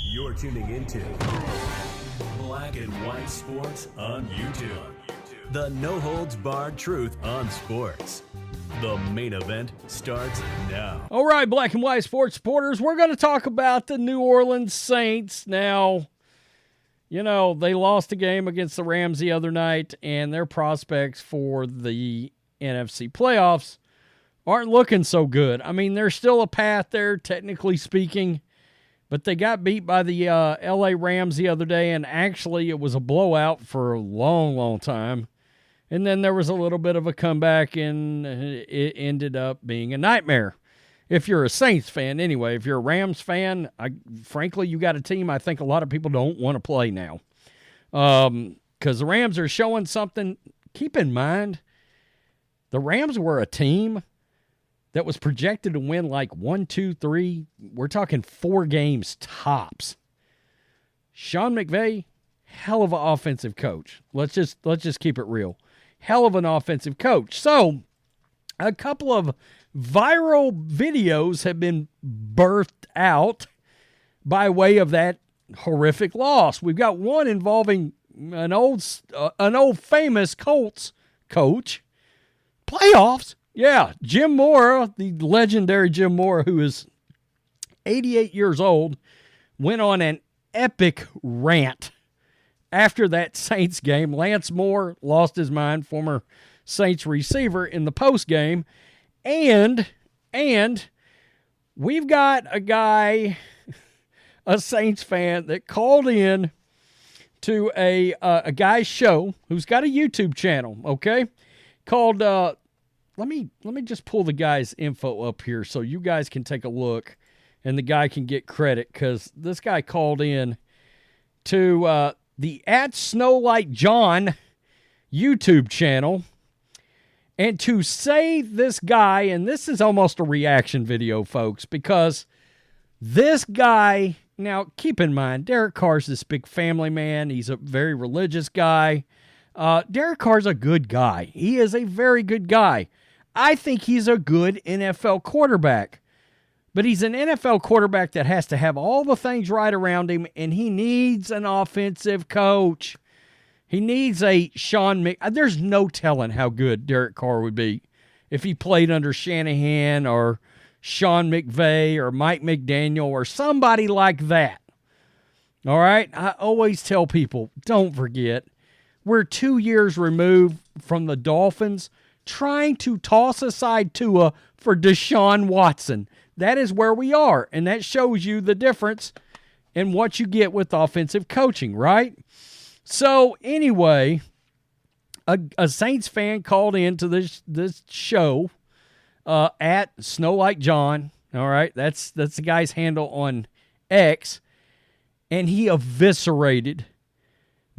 You're tuning into Black and White Sports on YouTube. The no-holds-barred truth on sports. The main event starts now. All right, Black and White Sports supporters, we're going to talk about the New Orleans Saints. Now, you know, they lost a game against the Rams the other night, and their prospects for the NFC playoffs aren't looking so good. I mean, there's still a path there, technically speaking, but they got beat by the L.A. Rams the other day, and actually it was a blowout for a long, long time. And then there was a little bit of a comeback, and it ended up being a nightmare. If you're a Saints fan, anyway. If you're a Rams fan, frankly, you got a team I think a lot of people don't want to play now. Because the Rams are showing something. Keep in mind, the Rams were a team that was projected to win like 1, 2, 3. We're talking 4 games tops. Sean McVay, hell of an offensive coach. Let's just keep it real. Hell of an offensive coach. So, a couple of viral videos have been birthed out by way of that horrific loss. We've got one involving an old famous Colts coach. Playoffs? Yeah, Jim Mora, the legendary Jim Mora, who is 88 years old, went on an epic rant after that Saints game. Lance Moore lost his mind, former Saints receiver, in the postgame. And we've got a guy, a Saints fan, that called in to a guy's show who's got a YouTube channel, okay? Called, let me just pull the guy's info up here so you guys can take a look and the guy can get credit, because this guy called in to the @SnowLikeJohn YouTube channel, and to say this guy, and this is almost a reaction video, folks, because this guy, now keep in mind, Derek Carr's this big family man. He's a very religious guy. Derek Carr's a good guy. He is a very good guy. I think he's a good NFL quarterback. But he's an NFL quarterback that has to have all the things right around him, and he needs an offensive coach. He needs a Sean There's no telling how good Derek Carr would be if he played under Shanahan or Sean McVay or Mike McDaniel or somebody like that. All right? I always tell people, don't forget, we're 2 years removed from the Dolphins trying to toss aside Tua for Deshaun Watson. That is where we are, and that shows you the difference in what you get with offensive coaching, right? So, anyway, a Saints fan called into this show at SnowLikeJohn, all right? That's the guy's handle on X, and he eviscerated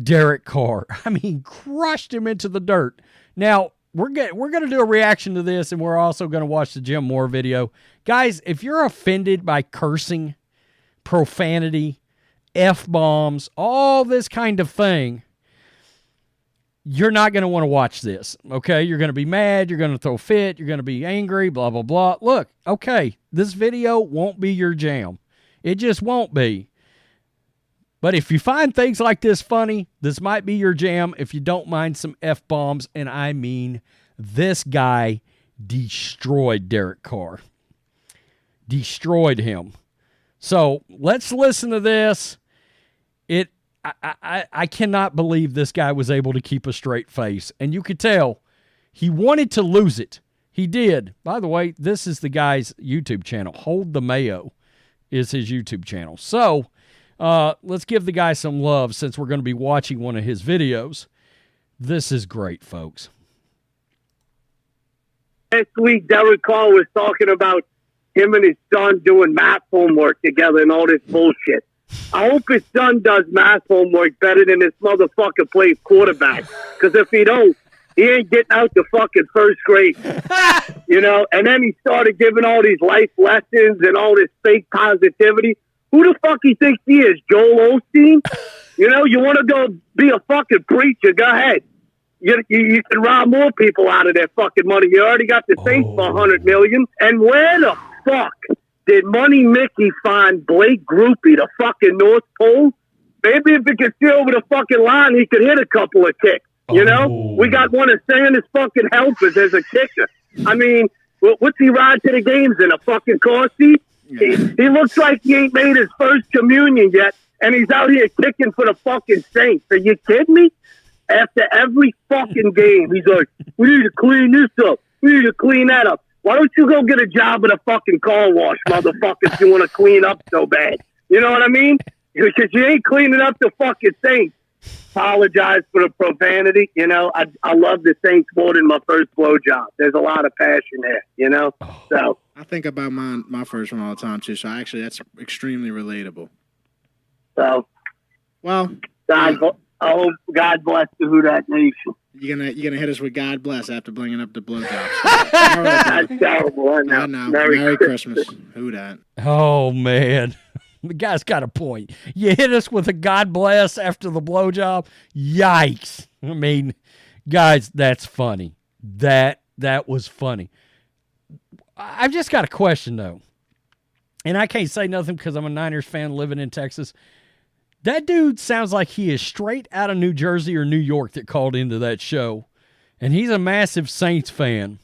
Derek Carr. I mean, crushed him into the dirt. Now, we're going to do a reaction to this, and we're also going to watch the Jim Moore video. Guys, if you're offended by cursing, profanity, F-bombs, all this kind of thing, you're not going to want to watch this, okay? You're going to be mad, you're going to throw a fit, you're going to be angry, blah, blah, blah. Look, okay, this video won't be your jam. It just won't be. But if you find things like this funny, this might be your jam if you don't mind some F-bombs. And I mean, this guy destroyed Derek Carr. Destroyed him. So let's listen to this. I cannot believe this guy was able to keep a straight face. And you could tell he wanted to lose it. He did. By the way, this is the guy's YouTube channel. Hold the Mayo is his YouTube channel. So let's give the guy some love since we're going to be watching one of his videos. This is great, folks. Last week, Derek Carr was talking about him and his son doing math homework together and all this bullshit. I hope his son does math homework better than this motherfucker plays quarterback. Because if he don't, he ain't getting out the fucking first grade. You know? And then he started giving all these life lessons and all this fake positivity. Who the fuck he thinks he is, Joel Osteen? You know, you want to go be a fucking preacher, go ahead. You can rob more people out of their fucking money. You already got the Saints for $100 million. And where the fuck did Money Mickey find Blake Groupie, the fucking North Pole? Maybe if he could see over the fucking line, he could hit a couple of kicks. You know? We got one of Santa's fucking helpers as a kicker. I mean, what's he ride to the games in, a fucking car seat? He looks like he ain't made his first communion yet, and he's out here kicking for the fucking Saints. Are you kidding me? After every fucking game, he's like, we need to clean this up. We need to clean that up. Why don't you go get a job at a fucking car wash, motherfucker, if you want to clean up so bad? You know what I mean? Because you ain't cleaning up the fucking Saints. Apologize for the profanity. You know, I love the Saints more than my first blowjob. There's a lot of passion there, you know? So I think about my first one all the time, too. So actually, that's extremely relatable. So, well, I hope God bless the Who Dat Nation. You're gonna hit us with God bless after bringing up the blowjob. That's terrible. I know. Merry Christmas. Who dat? Oh, man. The guy's got a point. You hit us with a God bless after the blowjob. Yikes. I mean, guys, that's funny. That was funny. I've just got a question, though. And I can't say nothing because I'm a Niners fan living in Texas. That dude sounds like he is straight out of New Jersey or New York that called into that show. And he's a massive Saints fan.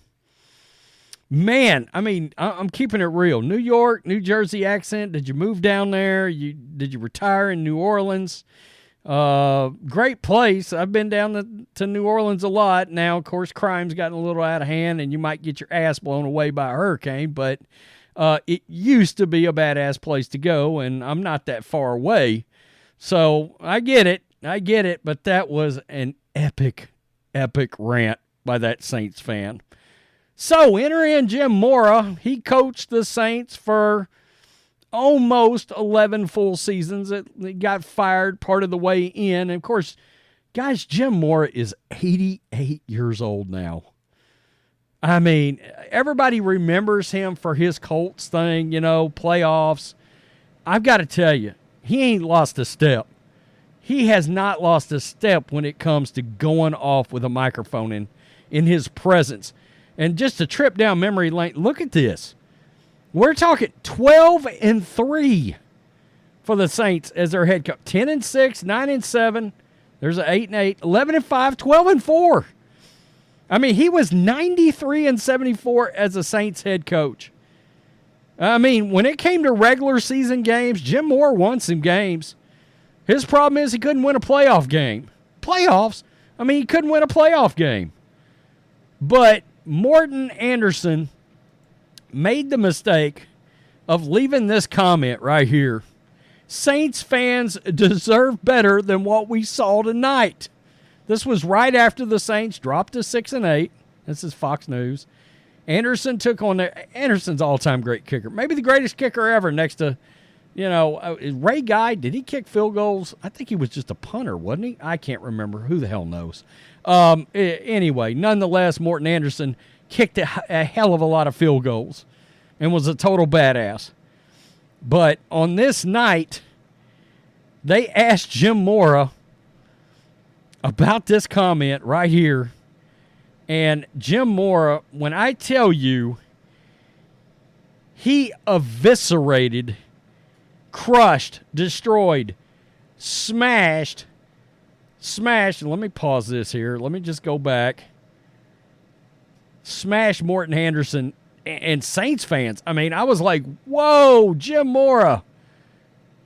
Man, I mean, I'm keeping it real. New York, New Jersey accent. Did you move down there? Did you retire in New Orleans? Great place. I've been down to New Orleans a lot. Now, of course, crime's gotten a little out of hand, and you might get your ass blown away by a hurricane, but it used to be a badass place to go, and I'm not that far away. So I get it, but that was an epic rant by that Saints fan. So, enter in Jim Mora. He coached the Saints for almost 11 full seasons. He got fired part of the way in. And, of course, guys, Jim Mora is 88 years old now. I mean, everybody remembers him for his Colts thing, you know, playoffs. I've got to tell you, he ain't lost a step. He has not lost a step when it comes to going off with a microphone in his presence. And just a trip down memory lane, look at this. We're talking 12-3 for the Saints as their head coach. 10-6, 9-7. There's an 8-8, 11-5, 12-4. I mean, he was 93-74 as a Saints head coach. I mean, when it came to regular season games, Jim Mora won some games. His problem is he couldn't win a playoff game. Playoffs? I mean, he couldn't win a playoff game. But Morten Andersen made the mistake of leaving this comment right here. Saints fans deserve better than what we saw tonight. This was right after the Saints dropped to 6-8. This is Fox News. Anderson took on Anderson's all-time great kicker. Maybe the greatest kicker ever next to, you know, Ray Guy. Did he kick field goals? I think he was just a punter, wasn't he? I can't remember. Who the hell knows? Anyway, nonetheless, Morten Andersen kicked a hell of a lot of field goals and was a total badass. But on this night, they asked Jim Mora about this comment right here. And Jim Mora, when I tell you, he eviscerated, crushed, destroyed, smashed. Let me pause this here. Let me just go back. Smash Morten Andersen and Saints fans. I mean, I was like, whoa, Jim Mora.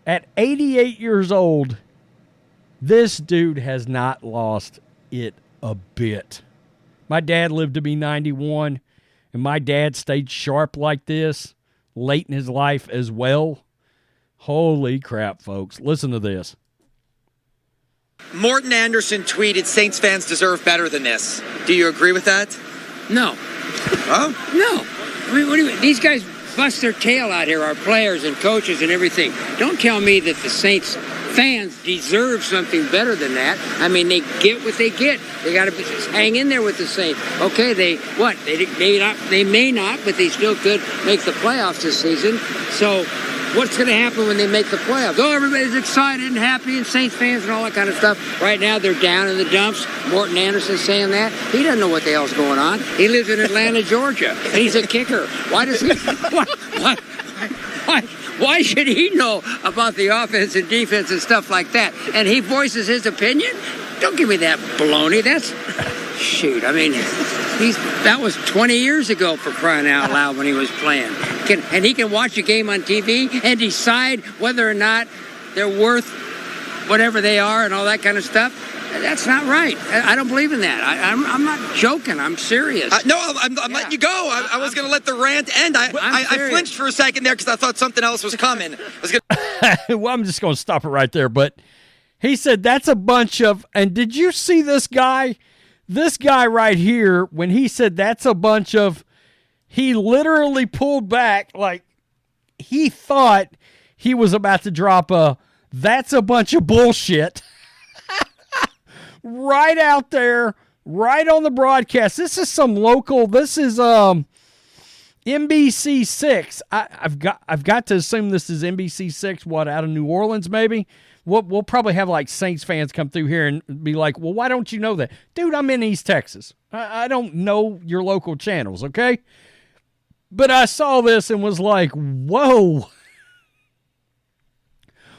At 88 years old, this dude has not lost it a bit. My dad lived to be 91, and my dad stayed sharp like this late in his life as well. Holy crap, folks. Listen to this. Morten Andersen tweeted, Saints fans deserve better than this. Do you agree with that? No. Huh? No. I mean, what do you mean? These guys bust their tail out here, our players and coaches and everything. Don't tell me that the Saints fans deserve something better than that. I mean, they get what they get. They got to hang in there with the Saints. Okay, they may not, but they still could make the playoffs this season. So what's going to happen when they make the playoffs? Oh, everybody's excited and happy and Saints fans and all that kind of stuff. Right now, they're down in the dumps. Morten Andersen saying that. He doesn't know what the hell's going on. He lives in Atlanta, Georgia, and he's a kicker. Why does he... Why should he know about the offense and defense and stuff like that? And he voices his opinion? Don't give me that baloney. That's shoot. I mean, that was 20 years ago, for crying out loud, when he was playing. And he can watch a game on TV and decide whether or not they're worth whatever they are and all that kind of stuff. That's not right. I don't believe in that. I'm not joking. I'm serious. No, I'm letting you go. I was going to let the rant end. I flinched for a second there because I thought something else was coming. Well, I'm just going to stop it right there. But he said that's a bunch of, and did you see this guy? This guy right here, when he said that's a bunch of, he literally pulled back like he thought he was about to drop a, that's a bunch of bullshit. Right out there, right on the broadcast. This is some local, this is NBC6. I've got to assume this is NBC6, what, out of New Orleans maybe? We'll probably have like Saints fans come through here and be like, well, why don't you know that? Dude, I'm in East Texas. I don't know your local channels, okay? But I saw this and was like, whoa.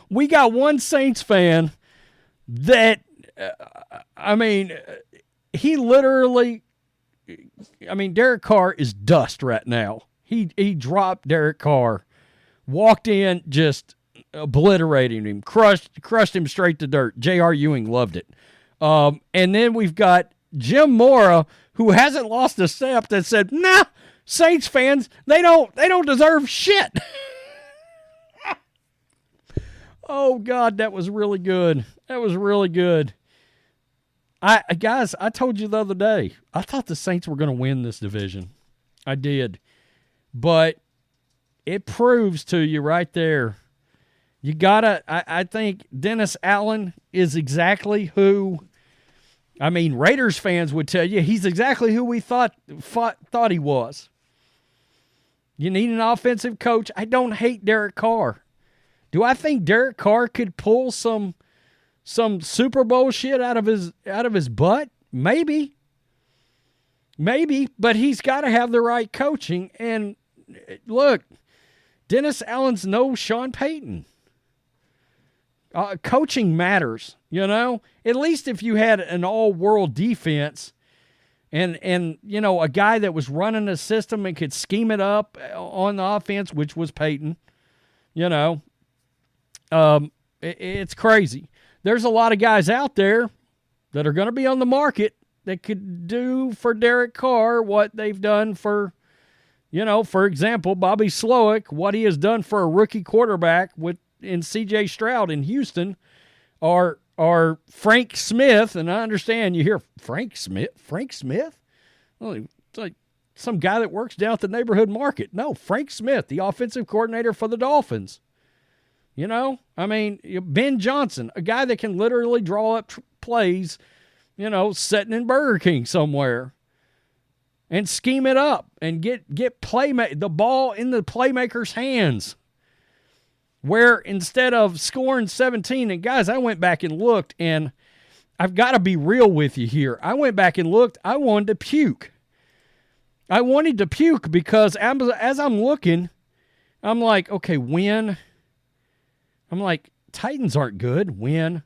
We got one Saints fan that, he literally, Derek Carr is dust right now. He dropped Derek Carr, walked in, just obliterating him, crushed him straight to dirt. J.R. Ewing loved it. And then we've got Jim Mora, who hasn't lost a step, that said, nah, Saints fans, they don't deserve shit. Oh, God, that was really good. That was really good. Guys, I told you the other day, I thought the Saints were going to win this division. I did. But it proves to you right there. You got to, I think Dennis Allen is exactly who, Raiders fans would tell you, he's exactly who we thought he was. You need an offensive coach. I don't hate Derek Carr. Do I think Derek Carr could pull some Super Bowl shit out of his butt? Maybe, but he's got to have the right coaching. And look, Dennis Allen's no Sean Payton. Coaching matters, At least if you had an all-world defense and a guy that was running a system and could scheme it up on the offense, which was Payton, it's crazy. There's a lot of guys out there that are going to be on the market that could do for Derek Carr what they've done for, for example, Bobby Slowick, what he has done for a rookie quarterback in C.J. Stroud in Houston, or Frank Smith. And I understand you hear Frank Smith? Well, it's like some guy that works down at the neighborhood market. No, Frank Smith, the offensive coordinator for the Dolphins. Ben Johnson, a guy that can literally draw up plays, sitting in Burger King somewhere and scheme it up and get the ball in the playmaker's hands. Where instead of scoring 17, and guys, I went back and looked, and I've got to be real with you here. I went back and looked. I wanted to puke. Because as I'm looking, I'm like, okay, win. I'm like, Titans aren't good. Win.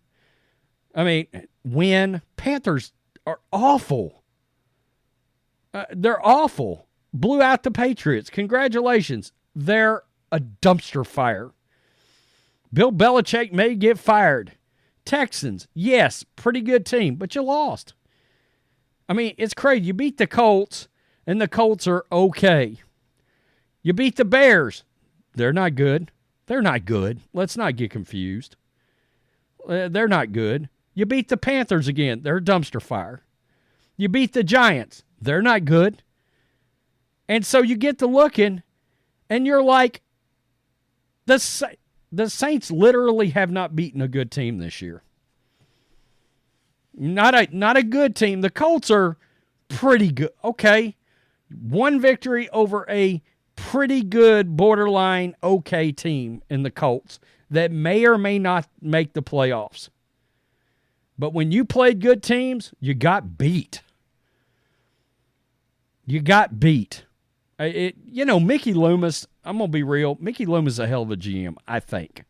Panthers are awful. They're awful. Blew out the Patriots. Congratulations. They're a dumpster fire. Bill Belichick may get fired. Texans, yes, pretty good team, but you lost. It's crazy. You beat the Colts, and the Colts are okay. You beat the Bears. They're not good. They're not good. Let's not get confused. They're not good. You beat the Panthers again. They're a dumpster fire. You beat the Giants. They're not good. And so you get to looking, and you're like, the Saints literally have not beaten a good team this year. Not a good team. The Colts are pretty good. Okay. One victory over a pretty good, borderline okay team in the Colts that may or may not make the playoffs. But when you played good teams, you got beat. Mickey Loomis, I'm going to be real. Mickey Loomis is a hell of a GM, I think.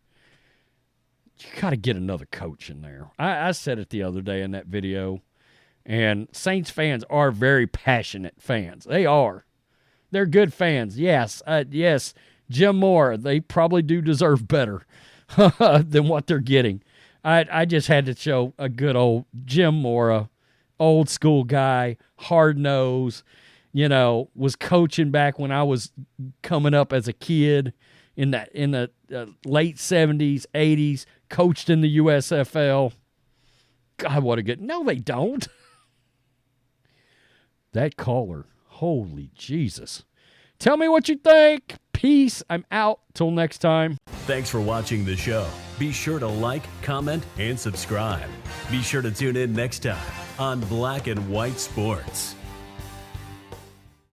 You got to get another coach in there. I said it the other day in that video. And Saints fans are very passionate fans. They are. They're good fans. Yes. Yes. Jim Mora, they probably do deserve better than what they're getting. I just had to show a good old Jim Mora, old school guy, hard nose, was coaching back when I was coming up as a kid in the late 70s, 80s, coached in the USFL. God, what a good. No, they don't. That caller. Holy Jesus. Tell me what you think. Peace. I'm out. Till next time. Thanks for watching the show. Be sure to like, comment, and subscribe. Be sure to tune in next time on Black and White Sports.